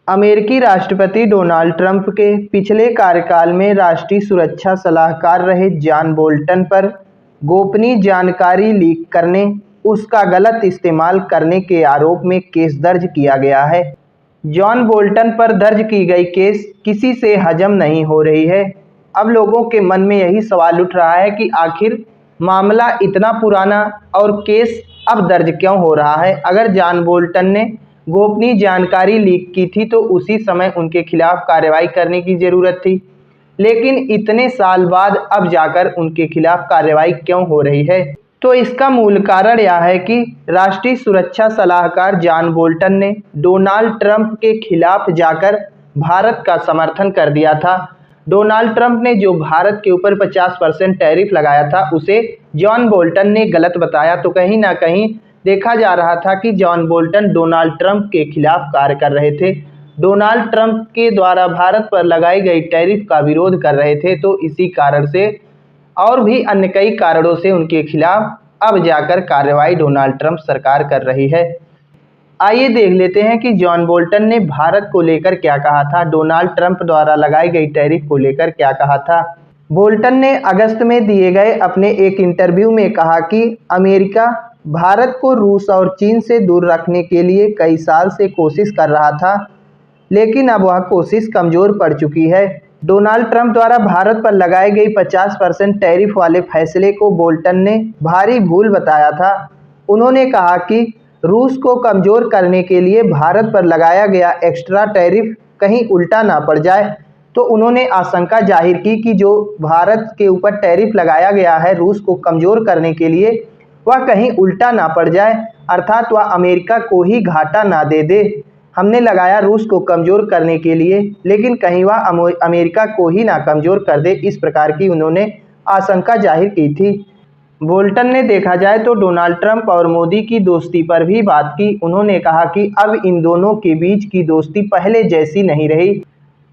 अमेरिकी राष्ट्रपति Donald Trump के पिछले कार्यकाल में राष्ट्रीय सुरक्षा सलाहकार रहे जॉन बोल्टन पर गोपनीय जानकारी लीक करने, उसका गलत इस्तेमाल करने के आरोप में केस दर्ज किया गया है। जॉन बोल्टन पर दर्ज की गई केस किसी से हजम नहीं हो रही है। अब लोगों के मन में यही सवाल उठ रहा है कि आखिर मामला इतना पुराना और केस अब दर्ज क्यों हो रहा है। अगर जॉन बोल्टन ने गोपनीय जानकारी लीक की थी तो उसी समय उनके खिलाफ कार्रवाई करने की जरूरत थी, लेकिन इतने साल बाद अब जाकर उनके खिलाफ कार्रवाई क्यों हो रही है? तो इसका मूल कारण यह है कि राष्ट्रीय सुरक्षा सलाहकार जॉन बोल्टन ने डोनाल्ड ट्रंप के खिलाफ जाकर भारत का समर्थन कर दिया था। डोनाल्ड ट्रंप ने जो भारत के ऊपर 50% टैरिफ लगाया था उसे जॉन बोल्टन ने गलत बताया, तो कहीं ना कहीं देखा जा रहा था कि जॉन बोल्टन डोनाल्ड ट्रंप के खिलाफ कार्य कर रहे थे, डोनाल्ड ट्रंप के द्वारा भारत पर लगाई गई टैरिफ का विरोध कर रहे थे। तो इसी कारण से और भी अन्य कई कारणों से उनके खिलाफ अब जाकर कार्रवाई डोनाल्ड ट्रंप सरकार कर रही है। आइए देख लेते हैं कि जॉन बोल्टन ने भारत को लेकर क्या कहा था, डोनाल्ड ट्रंप द्वारा लगाई गई टैरिफ को लेकर क्या कहा था। बोल्टन ने अगस्त में दिए गए अपने एक इंटरव्यू में कहा कि अमेरिका भारत को रूस और चीन से दूर रखने के लिए कई साल से कोशिश कर रहा था, लेकिन अब वह कोशिश कमज़ोर पड़ चुकी है। डोनाल्ड ट्रंप द्वारा भारत पर लगाई गई 50% टैरिफ वाले फैसले को बोल्टन ने भारी भूल बताया था। उन्होंने कहा कि रूस को कमज़ोर करने के लिए भारत पर लगाया गया एक्स्ट्रा टैरिफ कहीं उल्टा ना पड़ जाए। तो उन्होंने आशंका जाहिर की कि जो भारत के ऊपर टैरिफ लगाया गया है रूस को कमज़ोर करने के लिए, वह कहीं उल्टा ना पड़ जाए, अर्थात वह अमेरिका को ही घाटा ना दे दे। हमने लगाया रूस को कमज़ोर करने के लिए, लेकिन कहीं वह अमेरिका को ही ना कमज़ोर कर दे, इस प्रकार की उन्होंने आशंका जाहिर की थी। बोल्टन ने देखा जाए तो डोनाल्ड ट्रंप और मोदी की दोस्ती पर भी बात की। उन्होंने कहा कि अब इन दोनों के बीच की दोस्ती पहले जैसी नहीं रही।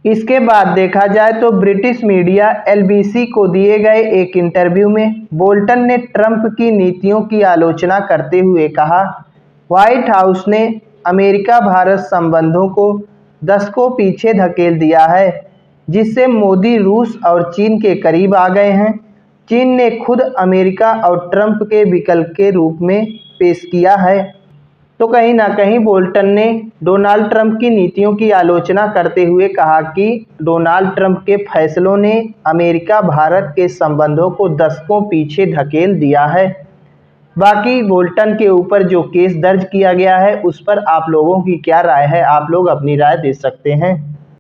इसके बाद देखा जाए तो ब्रिटिश मीडिया एलबीसी को दिए गए एक इंटरव्यू में बोल्टन ने ट्रंप की नीतियों की आलोचना करते हुए कहा, व्हाइट हाउस ने अमेरिका भारत संबंधों को दशकों पीछे धकेल दिया है, जिससे मोदी रूस और चीन के करीब आ गए हैं। चीन ने खुद अमेरिका और ट्रंप के विकल्प के रूप में पेश किया है। तो कहीं ना कहीं बोल्टन ने डोनाल्ड ट्रंप की नीतियों की आलोचना करते हुए कहा कि डोनाल्ड ट्रंप के फैसलों ने अमेरिका भारत के संबंधों को दशकों पीछे धकेल दिया है। बाकी बोल्टन के ऊपर जो केस दर्ज किया गया है उस पर आप लोगों की क्या राय है, आप लोग अपनी राय दे सकते हैं।